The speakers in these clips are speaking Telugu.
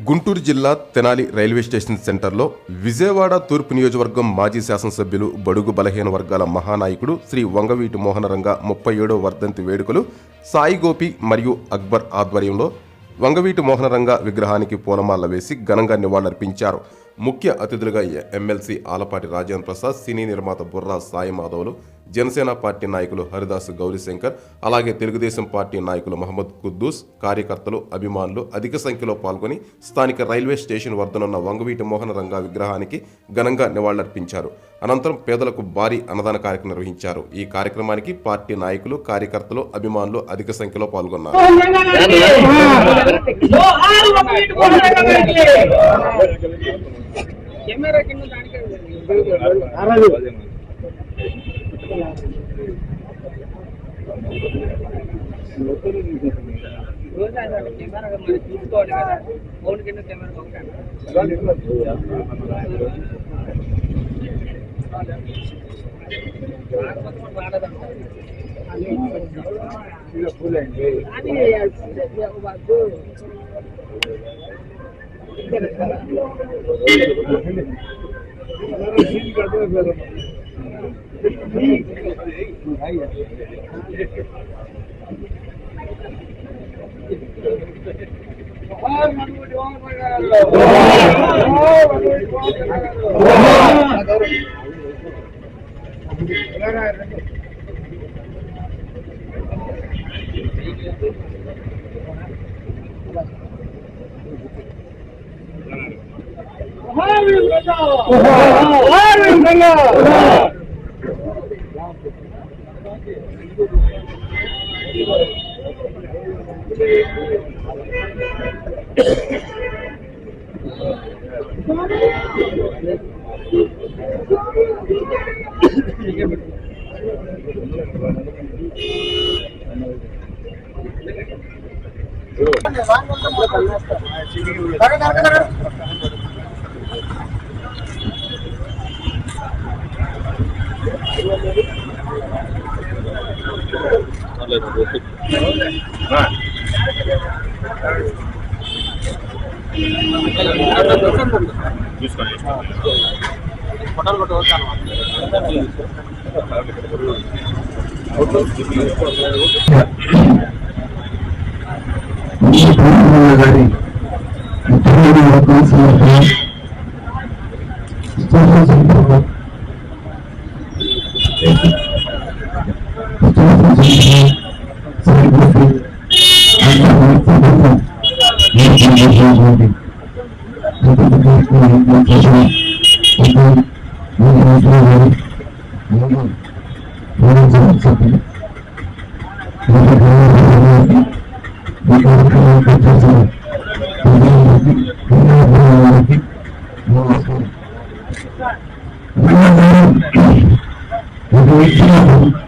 గుంటూరు జిల్లా తెనాలి రైల్వే స్టేషన్ సెంటర్లో విజయవాడ తూర్పు నియోజకవర్గం మాజీ శాసనసభ్యులు బడుగు బలహీన వర్గాల మహానాయకుడు శ్రీ వంగవీటి మోహనరంగ 37వ వర్ధంతి వేడుకలు సాయి గోపి మరియు అక్బర్ ఆధ్వర్యంలో వంగవీటి మోహనరంగ విగ్రహానికి పూలమాల వేసి ఘనంగా నివాళులర్పించారు. ముఖ్య అతిథులుగా ఎమ్మెల్సీ ఆలపాటి రాజేంద్ర ప్రసాద్, సినీ నిర్మాత బుర్రా సాయి మాధవులు, జనసేన పార్టీ నాయకులు హరిదాస్ గౌరీశంకర్, అలాగే తెలుగుదేశం పార్టీ నాయకులు మహమ్మద్ కుద్దూస్, కార్యకర్తలు, అభిమానులు అధిక సంఖ్యలో పాల్గొని స్థానిక రైల్వే స్టేషన్ వద్దనున్న వంగవీటి మోహనరంగ విగ్రహానికి ఘనంగా నివాళులర్పించారు. అనంతరం పేదలకు భారీ అన్నదాన కార్యక్రమం నిర్వహించారు. ఈ కార్యక్రమానికి పార్టీ నాయకులు, కార్యకర్తలు, అభిమానులు అధిక సంఖ్యలో పాల్గొన్నారు. చూసుకోవాలి కదా, ఫోన్ కింద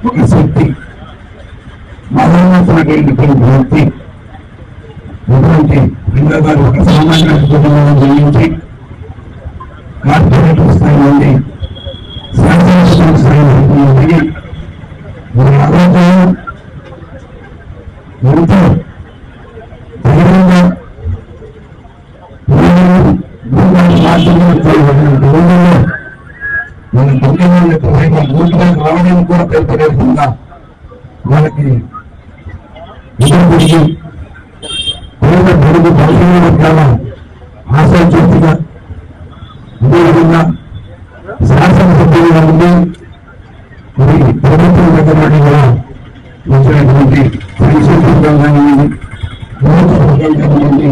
ఒక శక్తి భక్తి గారు ఒక సామాన్య కుటుంబంలో జయించి కార్పొరేటర్ స్థాయి నుండి శాసనసభ స్థాయి వరకు ఎంతో ధైర్యంగా మన తొమ్మిది ఓటులకు రావడానికి కూడా ప్రయత్నిస్తుందా వాళ్ళకి ఎదురుపడి బడుగు బలహీన వర్గాల ఆశాజ్యోతిగా అదేవిధంగా శాసనసభ్యులుగా ఉండి మరి ప్రభుత్వం దగ్గర నుండి కూడా వచ్చినటువంటి సంక్షేమంగా కానివ్వండి, కానివ్వండి,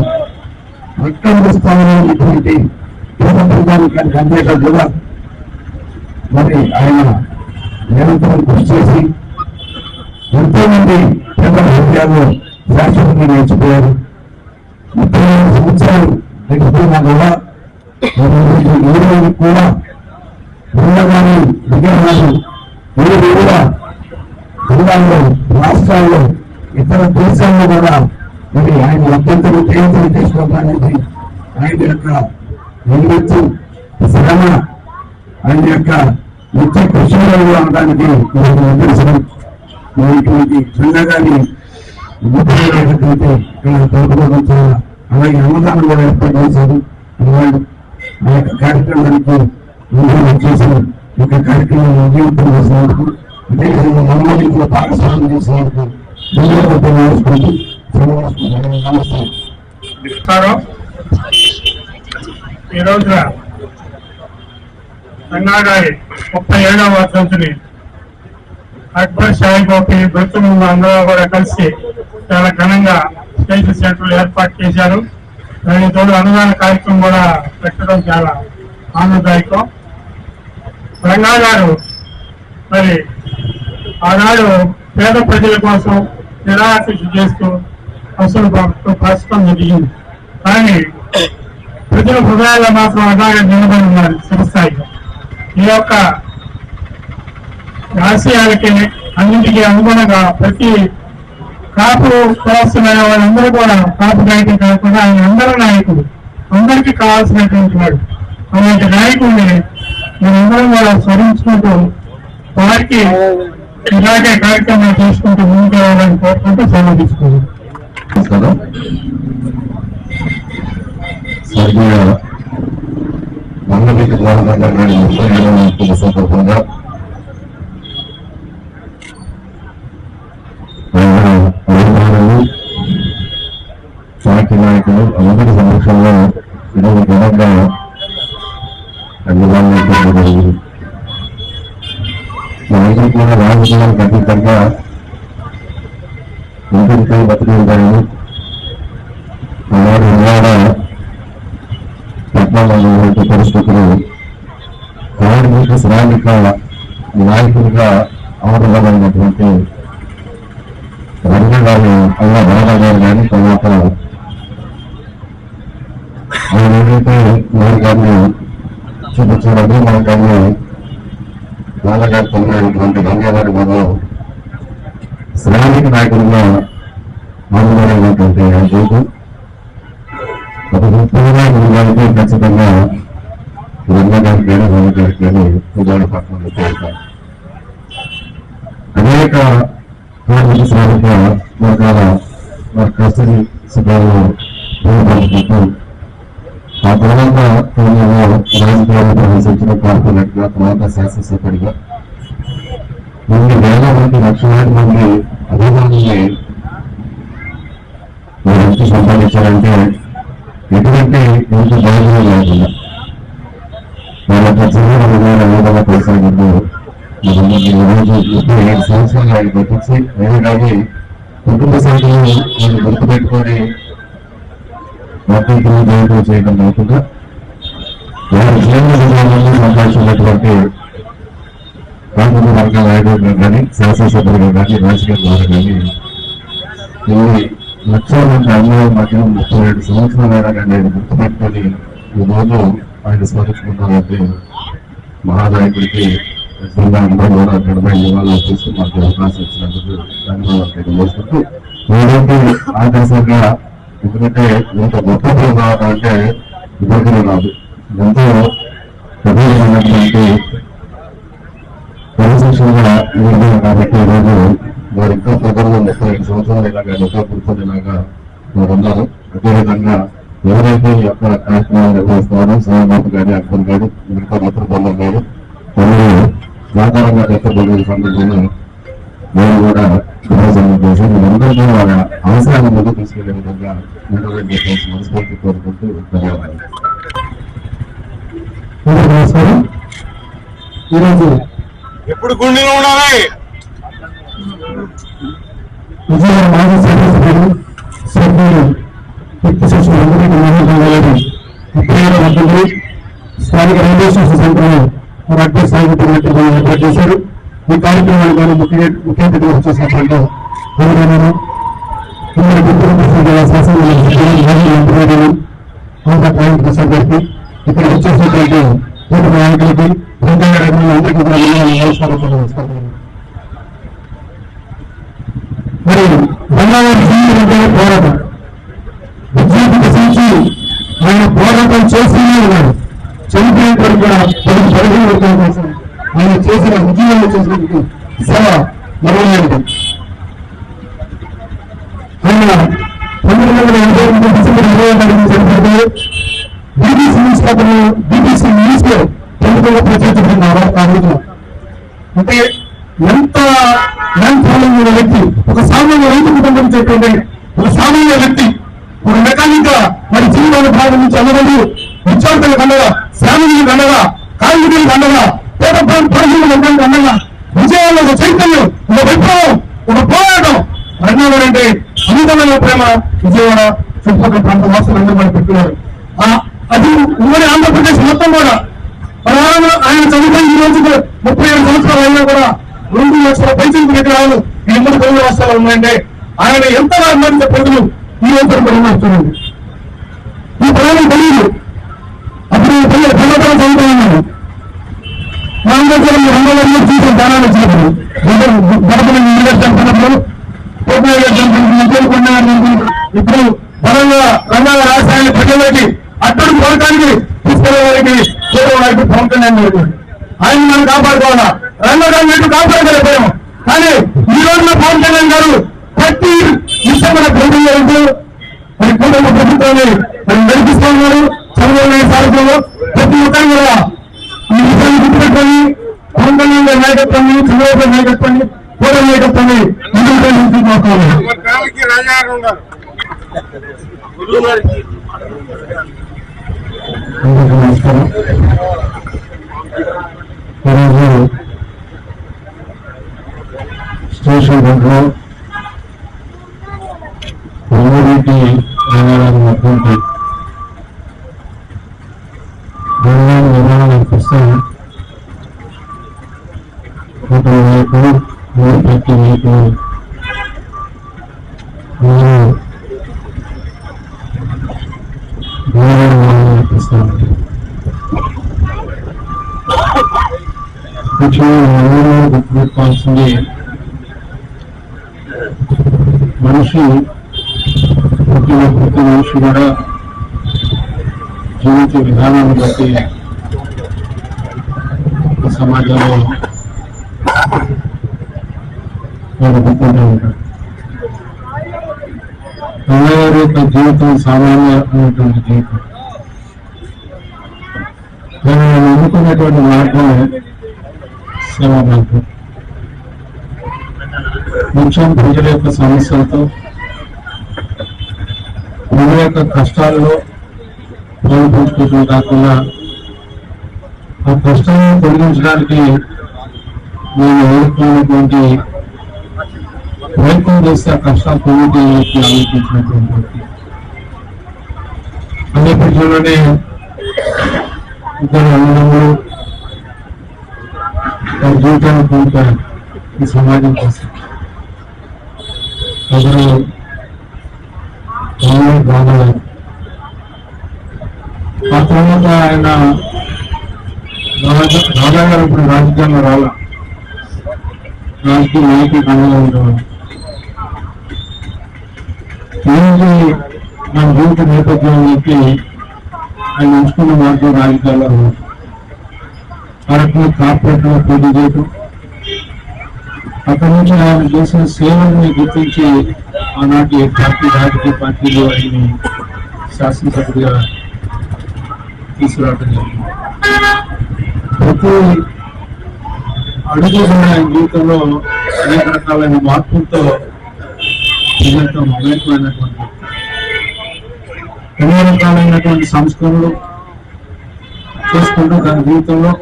అత్యంత స్థానంలో ఉన్నటువంటి ప్రభుత్వానికి అంతేకాకుండా మరి ఆయన నిరంతరం కృషి చేసి ఎంతో మంది పేద హృదయాల్లో శాశ్వతంగా నేర్చుకోయారు. 35 సంవత్సరాలు గడిచిపోయినా కూడా కూడా ఉండగానే విగ్రహాలు వేరువేరుగా జిల్లాల్లో, రాష్ట్రాల్లో, ఇతర దేశాల్లో కూడా మరి ఆయన అత్యంత ప్రయత్నం చేసుకోవడానికి ఆయన యొక్క నిలువెత్తు శ్రమ, ఆయన యొక్క నిత్య కృషిలో ఉండడానికి నిదర్శనం. ఇటువంటి సంఘాన్ని ఇక్కడ తోడుకోవడం చాలా అలాగే అన్నదానం కూడా ఏర్పాటు చేశారు. వాళ్ళు ఆ యొక్క కార్యక్రమానికి చేసి ఈ యొక్క కార్యక్రమం విజయవంతం చేసినందుకు, అదేవిధంగా మనోడిలో భాగస్వామ్యం చేసినందుకు నమస్కారం. ఈ రోజున రంగాగారి 37వ వర్ధంతిని అక్బర్ షాయి గోపి బృతులు అందరూ కూడా కలిసి చాలా ఘనంగా స్టేజ్ సెంటర్లు ఏర్పాటు చేశారు. దానికి తోడు అనుదాన కార్యక్రమం కూడా పెట్టడం చాలా ఆనందదాయకం. రంగా గారు మరి ఆనాడు పేద ప్రజల కోసం నిరాకృషి చేస్తూ అసలు ప్రస్తుతం జరిగింది. కానీ ప్రజల హృదయాల్లో మాత్రం అలాగే నిలబడి ఉన్నారు శివస్థాయిలో. ఈ యొక్క ఆశయాలకి అన్నింటికీ అనుగుణంగా ప్రతి కాపు కులస్తున్న వాళ్ళందరూ కూడా కాపు నాయకులు కాకుండా ఆయన అందరూ నాయకుడు, అందరికీ కావాల్సినటువంటి వాడు. అలాంటి నాయకుడిని మనందరం కూడా స్మరించుకుంటూ వారికి ఇలాగే కార్యక్రమాలు చేసుకుంటూ ముందుకు రావాలని కోరుకుంటూ సెలవు తీసుకుంటాం. స్వర్గీయ మంగళగిరి మోహన్ సందర్భంగా పార్టీ నాయకులు అందరి సమక్షంలో ఈరోజు ఘనంగా అభిమానులు జరిగింది. మనందరూ కూడా రాజకీయాలకు అతీతంగా ఇంటికి బతికింటారని ఆనాడు ఇవాళ పద్నాలుగు పరిస్థితులు కార్మిక శ్రామిక నాయకులుగా అవసరమైనటువంటి రంగగారు అలా బాలగారు కానీ తర్వాత ఆయన ఏదైతే మార్గాన్ని చూపించారని మార్గాన్ని బాలగారు పొందినటువంటి రంగగారి వల్ల శ్రామిక నాయకులుగా ఆందోళనటువంటి రోజు ఒక ముఖ్యమైన ఖచ్చితంగా రంగగారి కానీ రంగగారికి కానీ విజయపట్నంలో చేరుతారు. అనేక కార్మిక శ్రామిక వర్గాల కస్టడీ శిబిరాల్లో పాల్గొంటూ ఆ తర్వాత రాజకీయాల్లో ప్రవేశించిన కార్పొరేట్గా తర్వాత శాసనసభ్యుడిగా ఇన్ని వేల మంది లక్షలాది మంది అభిమానుల్ని మీరు ఎంత సంపాదించారంటే ఎటువంటి ఇంత బాధ్యత లేకుండా వాళ్ళ ప్రజలు విధంగా కొనసాగిందో మనందరికీ ఈరోజు 37 సంవత్సరాలు ఆయన బతికి అయినా కానీ కుటుంబ సంఖ్యను నేను గుర్తుపెట్టుకొని మొత్తం జయంతులు చేయడం కాకుండా వారి జీవన విధానంలో సంపాదించినటువంటి కార్మిక వర్గ నాయకులుగా కానీ శాసనసభ్యులుగా కానీ రాజకీయ ద్వారా కానీ ఇన్ని లక్షల మంది అన్యాయం మధ్య 37 సంవత్సరాలైనా కానీ నేను గుర్తుపెట్టుకొని ఈరోజు ఆయన స్మరించుకున్నారంటే మహానాయకుడికి అందరూ కూడా ఘనమైన నివాళులు చూస్తూ మాకు అవకాశం ఇచ్చినందుకు ధన్యవాదాలు తెలియజేసుకుంటూ ఏదైతే ఆదర్శంగా, ఎందుకంటే ఇంత గొప్ప రావాలంటే ఇబ్బందులు రాదు, ఎంతో ప్రధానమైనటువంటి క్రమశిక్షణగా నిర్ణయం కాబట్టి ఈరోజు వారు ఇంకా ప్రజల్లో 35 సంవత్సరాలు ఇలాగా ఇంకా గుర్తుండేలాగా వారు ఉన్నారు. అదేవిధంగా ఎవరైతే ఈ యొక్క కార్యక్రమాలు నిర్వహిస్తున్నారో సోమబాబు గారి అక్బర్ గారు మిగతా మిత్రబృందం గారు మరియు వ్యాపారంగా ఎక్కబోయే సందర్భంగా నేను కూడా శుభాశంగా చేసి మీరందరూ కూడా వాళ్ళ అవసరాన్ని ముందు తీసుకెళ్లే విధంగా నిర్వహించాల్సిన మనస్ఫూర్తి కోరుకుంటూ ధన్యవాదాలు. నమస్కారం. ఈరోజు ఎప్పుడు గుండెలో ఉండాలి విజయవాడ మాజీ శాసనసభ్యులు సభ్యులు స్థానిక రైల్వే స్టేషన్ సెంటర్లో అడ్వైస్ సాగుతున్నట్టు ఏర్పాటు చేశారు. ఈ కార్యక్రమాలు ముఖ్య అతిథిగా వచ్చేసినటువంటి గౌరవనీయులు ఉమ్మడి గుంటూరు శాసనసభ్యులు ఆంధ్ర ప్రాంత ప్రసాద్ గారికి, ఇక్కడ వచ్చేసినటువంటి పూర్వ నాయకులకి, అందరికీ కూడా నమస్కారం తెలియజేస్తాను. మరి రంగారెడ్డి జీవితంలో పోరాటం విజయాన్ని ప్రశ్నించి ఆయన పోరాటం చేస్తూనే ఉన్నాడు. చనిపోయిన వరకు కూడా 15 వర్గాల కోసం ఆయన చేసిన ఉద్యోగాలు చేసినందుకు సేవ మరవలేదు. ఆయన 1989 డిసెంబర్ 26 పేపర్లు, బీబీసీ న్యూస్ పేపర్లు, బీబీసీ న్యూస్ లో తెలుగులో ప్రచురించబడిన అడుగుతున్నాం. అంటే ఎంత ఫాలోయింగ్ ఉన్న వ్యక్తి, ఒక సామాన్య రైతు కుటుంబం చెప్పండి, ఒక సామాన్య వ్యక్తి, ఒక మెకానిక్ గా మరి జీవితాన్ని ప్రారంభించి అందరూ విద్యార్థులకు అందగా, శ్రామికులకు అందగా, కార్మికులకు అందగా, పేద పరిశీలనకు అందగా విజయాల్లో ఒక చైతన్యం, ఒక విప్లవం, ఒక పోరాటం రంగాలంటే అమితమైన ప్రేమ విజయవాడ చుట్టుపక్కల ప్రాంత వాసులందరూ కూడా పెట్టుకున్నారు. అది ఉమ్మడి ఆంధ్రప్రదేశ్ మొత్తం కూడా ఆయన చనిపోయి ఈ రోజు 37 సంవత్సరాలు అయినా కూడా 2 లక్షల పైసలు విగ్రహాలు ఈ ఉమ్మడి తెలుగు రాష్ట్రాలు ఉన్నాయంటే ఆయన ఎంతగా అభిమానించే ప్రజలు ఈ రోజు పరిమాణిస్తున్నాడు. ఈ ప్రజలకు తెలియదు. అప్పుడు పిల్లలు చదువుతున్నాను మా అందరూ చూసిన దానాలు వచ్చినప్పుడు గడపని చంపినప్పుడు ఇప్పుడు బలంగా రంగాల రాష్ట్రాన్ని ప్రజలకి అట్టడి పథకానికి తీసుకెళ్ళడానికి చేరడానికి పవన్ కళ్యాణ్ ఆయన మనం కాపాడుకోవాలా, రంగాన్ని ఎటు కాపాడగలిపోయాము. కానీ ఈ రోజున పవన్ కళ్యాణ్ గారు ప్రతి ఇష్టమైన ప్రభుత్వం మరి కుటుంబ ప్రభుత్వాన్ని మరి నడిపిస్తూ ఉన్నారు. చంద్రబాబు సారథ్యంలో ప్రతి ఒక్కరు కూడా ఈ విషయాన్ని గుర్తుపెట్టుకొని పవన్ కళ్యాణ్ గారి నాయకత్వాన్ని, చంద్రబాబు నాయకత్వాన్ని, కూటమి నాయకత్వాన్ని నమస్కారం. ఈరోజు స్టేషన్ రోడ్లో రంగారెడ్డి రంగారావు అటువంటి రంగాన్ని నిర్మాణం కోసం కూటమి నాయకులు, పార్టీ నాయకులు గుర్తుపెట్టుకోవాల్సింది మనిషి ప్రతి మనిషి కూడా జీవిత విధానాన్ని బట్టి సమాజంలో గుర్తుంటూ ఉంటారు. రంగారావు యొక్క జీవితం సామాన్యమైనటువంటి జీవితం. నేను ఎన్నుకున్నటువంటి మార్గం సేవా మార్గం. ముఖ్యం ప్రజల యొక్క సమస్యలతో, ప్రజల యొక్క కష్టాల్లో పాల్పంచుకోవడం కాకుండా ఆ కష్టాలను తొలగించడానికి నేను ఎదుర్కొన్నటువంటి ప్రయత్నం చేస్తే ఆ కష్టాలు తొలగించి ఆలోచించినటువంటి అన్నిటిలోనే ఇద్దరు అన్నదమ్ములు వారి జీవితాన్ని కోల్పోయారు ఈ సమాజం కోసం. ఎవరు బాగలేదు. ఆ తర్వాత ఆయన రాజాగారు ఇప్పుడు రాజకీయాల్లో రాలా, రాజకీయ నాయకులు అండగా ఉండేవారు. ఏంటి మన జీవిత నేపథ్యం చెప్పి ఆయన ఎంచుకున్న మార్గం రాజకీయాల్లో ఉన్నారు. ఆ రకంగా కార్పొరేట్లో పోటీ చేయటం, అక్కడి నుంచి ఆయన చేసిన సేవల్ని గుర్తించి ఆనాటి రాజకీయ పార్టీలు ఆయన్ని శాసనసభ్యుడిగా తీసుకురావడం జరిగింది. ప్రతి అడుగు ఆయన జీవితంలో అనేక రకాలైన మార్పులతో ప్రజలతో మమేకమైనటువంటి ఎన్నో రకాలైనటువంటి సంస్కరణలు చేసుకుంటూ తన జీవితంలో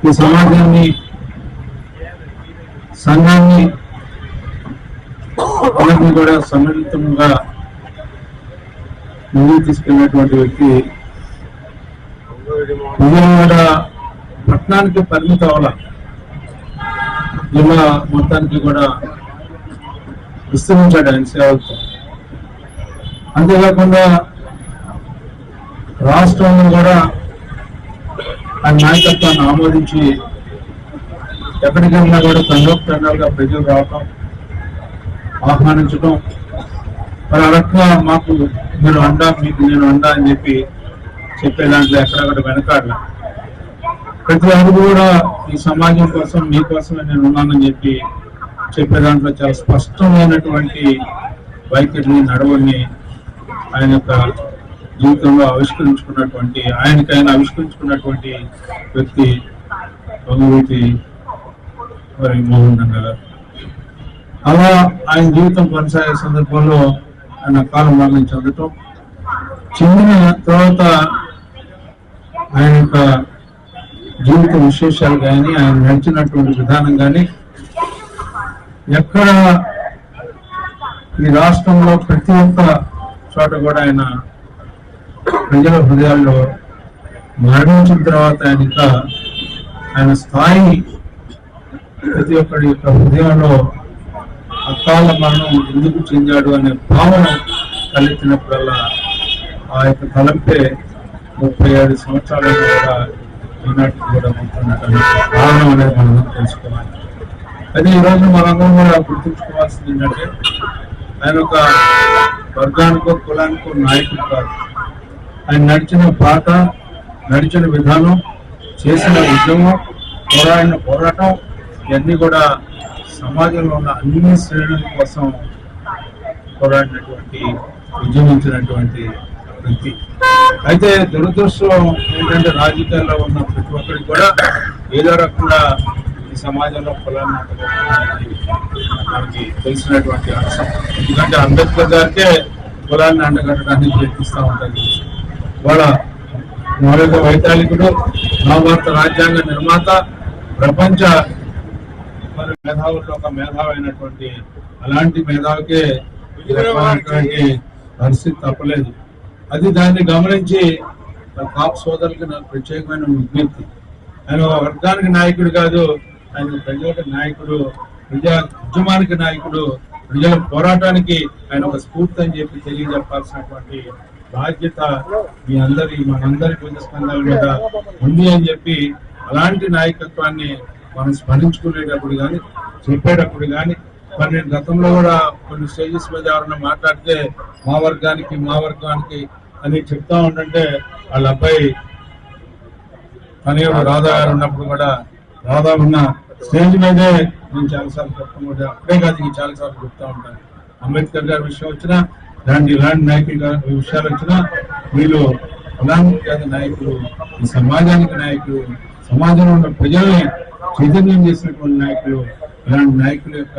ఈ సమాజాన్ని, సంఘాన్ని అందరినీ కూడా సమ్మిళితంగా ముందుకు తీసుకెళ్ళినటువంటి వ్యక్తి. విజయవాడ పట్టణానికి పరిమితం అవ్వాల, జిల్లా మొత్తానికి కూడా విస్తరించాడు ఆయన సేవలతో. అంతేకాకుండా రాష్ట్రంలో కూడా ఆయన నాయకత్వాన్ని ఆమోదించి ఎక్కడికైనా కూడా తండోపతండాలుగా ప్రజలు రావటం, ఆహ్వానించడం, మరి అరట్లా మాకు మీరు అండా, మీకు నేను అండా అని చెప్పి చెప్పే దాంట్లో ఎక్కడక్కడ వెనకాడలే. ప్రతి అడుగు కూడా ఈ సమాజం కోసం, మీకోసమే నేను ఉన్నానని చెప్పి చెప్పే దాంట్లో చాలా స్పష్టమైనటువంటి వైఖరిని, నడవడిని ఆయన యొక్క జీవితంలో ఆవిష్కరించుకున్నటువంటి ఆయనకైనా ఆవిష్కరించుకున్నటువంటి వ్యక్తి వంగవీటి మరి మోహన్ రంగా గారు. అలా ఆయన జీవితం కొనసాగే సందర్భంలో ఆయన కాలం మరణం చెందటం, చెందిన తర్వాత ఆయన యొక్క జీవిత విశేషాలు కానీ ఆయన నడిచినటువంటి విధానం కానీ ఎక్కడ ఈ రాష్ట్రంలో ప్రతి ఒక్క చోట కూడా ఆయన ప్రజల హృదయాల్లో మరణించిన తర్వాత ఆయన స్థాయి ప్రతి ఒక్కరి యొక్క హృదయంలో అకాల మరణం ఎందుకు చెందాడు అనే భావన కలిగినప్పుడల్లా ఆ యొక్క తలంపే 37 సంవత్సరాలు కూడా ఈనాటికి కూడా ఉంటున్నటువంటి కారణం అనేది మనం తెలుసుకోవాలి. అయితే ఈరోజు మనందరం కూడా గుర్తుంచుకోవాల్సింది ఏంటంటే ఆయన ఒక వర్గానికో కులానికో నాయకుడు కాదు. ఆయన నడిచిన బాట, నడిచిన విధానం, చేసిన ఉద్యమం, పోరాడిన పోరాటం ఇవన్నీ కూడా సమాజంలో ఉన్న అన్ని శ్రేణుల కోసం పోరాడినటువంటి, ఉద్యమించినటువంటి వ్యక్తి. అయితే దురదృష్టం ఏంటంటే రాజకీయాల్లో ఉన్న ప్రతి ఒక్కరికి కూడా ఏదో రకంగా ఈ సమాజంలో కులాన్ని మనకి తెలిసినటువంటి అంశం. ఎందుకంటే అంబేద్కర్ గారికే కులాన్ని అండగట్టడానికి ప్రయత్నిస్తూ ఉంటారు. వాళ్ళ మరొక వైతాళికుడు, నవభారత రాజ్యాంగ నిర్మాత, ప్రపంచ మేధావుల్లో ఒక మేధావైనటువంటి అలాంటి మేధావికే పరిస్థితి తప్పలేదు. అది దాన్ని గమనించి కాపు సోదరులకి నాకు ప్రత్యేకమైన విజ్ఞప్తి. ఆయన ఒక వర్గానికి నాయకుడు కాదు, ఆయన ప్రజలకు నాయకుడు, ప్రజా ఉద్యమానికి నాయకుడు, ప్రజల పోరాటానికి ఆయన ఒక స్ఫూర్తి అని చెప్పి తెలియజెప్పాల్సినటువంటి బాధ్యత మీ మనందరి పూజ స్కంధాల మీద ఉంది అని చెప్పి అలాంటి నాయకత్వాన్ని మనం స్మరించుకునేటప్పుడు కానీ, చెప్పేటప్పుడు కానీ, మరి నేను గతంలో కూడా కొన్ని స్టేజెస్ మీద ఎవరన్నా మాట్లాడితే మా వర్గానికి అని చెప్తా ఉంటుంటే వాళ్ళ అబ్బాయి తనయుడు రాధా గారు ఉన్నప్పుడు కూడా రాధా ఉన్న స్టేజ్ మీదే నేను చాలాసార్లు చెప్తాను, అప్పుడే కాదు ఇంక చాలాసార్లు చెప్తా ఉంటాను. అంబేద్కర్ గారి విషయం వచ్చినా, ఇలాంటి నాయకుల విషయాలు వచ్చినా వీళ్ళు అలాంటి నాయకులు, ఈ సమాజానికి నాయకులు, సమాజంలో ఉన్న ప్రజల్ని చైతన్యం చేసినటువంటి నాయకులు. ఇలాంటి నాయకుల యొక్క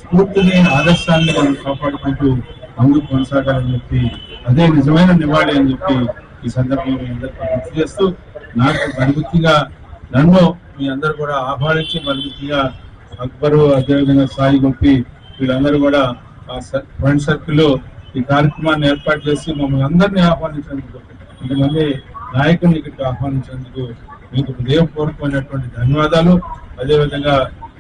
స్ఫూర్తిని, ఆదర్శాన్ని మనం కాపాడుకుంటూ ముందుకు కొనసాగాలని చెప్పి అదే నిజమైన నివాళి అని చెప్పి ఈ సందర్భంలో మీ అందరికీ గుర్తు చేస్తూ, నాకు పరిమితిగా నన్ను మీ అందరూ కూడా ఆహ్వానించి పరిమితిగా అక్బరు, అదేవిధంగా సాయి గొప్పి వీళ్ళందరూ కూడా ఆ ఫ్రెండ్ సర్కిల్లో ఈ కార్యక్రమాన్ని ఏర్పాటు చేసి మమ్మల్ని అందరినీ ఆహ్వానించేందుకు, ఇంతమంది నాయకుల్ని ఇక్కడికి ఆహ్వానించేందుకు మీకు హృదయపూర్వకమైనటువంటి ధన్యవాదాలు. అదేవిధంగా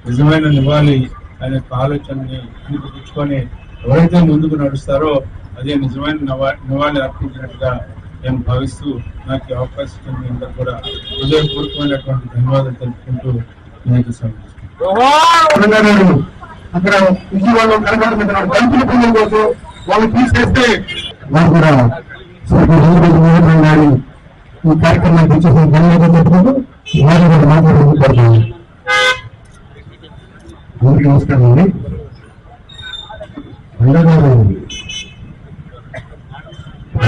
నిజమైన నివాళి అనే ఆలోచనని మీకు తెచ్చుకొని ఎవరైతే ముందుకు నడుస్తారో అదే నిజమైన నివాళి అర్పించినట్టుగా నేను భావిస్తూ నాకు అవకాశం ఇచ్చిన మీ అందరూ కూడా హృదయపూర్వకమైనటువంటి ధన్యవాదాలు తెలుపుకుంటూ మీకు సమర్పిస్తున్నాను. అక్కడ విజయవాడలో కనబడుతున్నారు రైతుల పనుల కోసం వాళ్ళు తీసేస్తే వారు కూడా గారి ఈ కార్యక్రమానికి వచ్చేసిన ధన్యవాదాలు చెప్పుకుంటూ వారు కూడా మాట్లాడుకుంటున్నాను. అందరికీ నమస్కారం అండి. అందరూ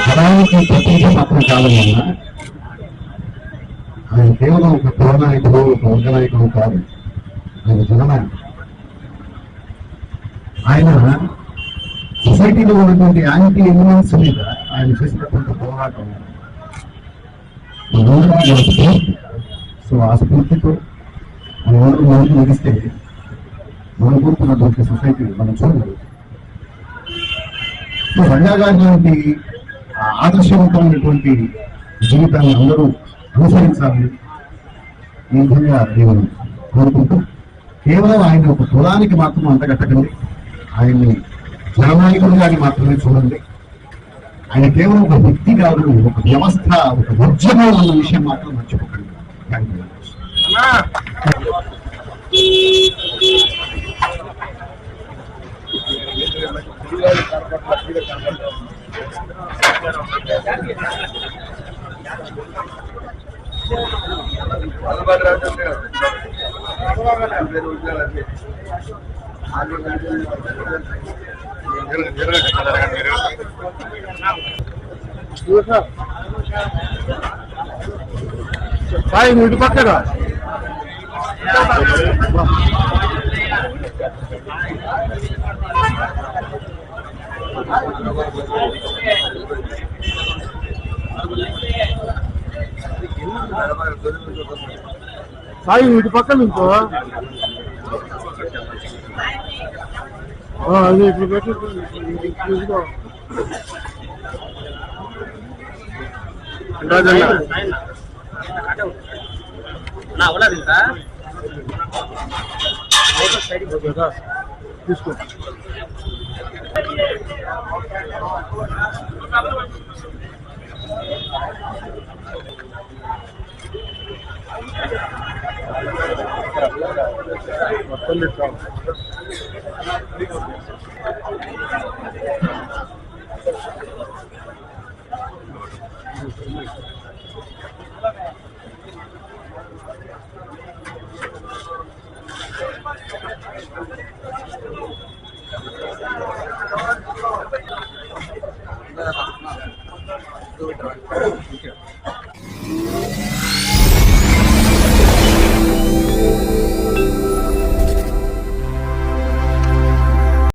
తరానికి ప్రతినిధి మాత్రం కాదన్నా, ఆయన కేవలం ఒక కుల నాయకుడు, ఒక వర్గ నాయకుడు కాదు, ఆయన జననాయకుడు. ఆయన సొసైటీలో ఉన్నటువంటి యాంటీ ఎలిమెంట్స్ మీద ఆయన చేసినటువంటి పోరాటం స్ఫూర్తి. సో ఆ స్ఫూర్తితో మనందరూ ముందుకు నడిస్తే మన కోరుకున్నటువంటి సొసైటీ మనం చూడగలుగుతాం. సో రంగా గారి లాంటి ఆదర్శవంతమైనటువంటి జీవితాన్ని అందరూ అనుసరించాలని ఈ విధంగా నేను కోరుకుంటూ, కేవలం ఆయన ఒక కులానికి మాత్రం అంటగట్టకండి, ఆయన్ని జననాయకుడిగా మాత్రమే చూడండి. ఆయన కేవలం ఒక వ్యక్తి కాదు, ఒక వ్యవస్థ, ఒక ఉద్యమం అన్న విషయం మాత్రం మర్చిపోకండి. Thank you. సాయి నువ్వు ఇటు పక్కగా సాయి నువ్వు ఇటు పక్క ఇంకో అది ఇప్పుడు పెట్టి తీసుకో మొత్తం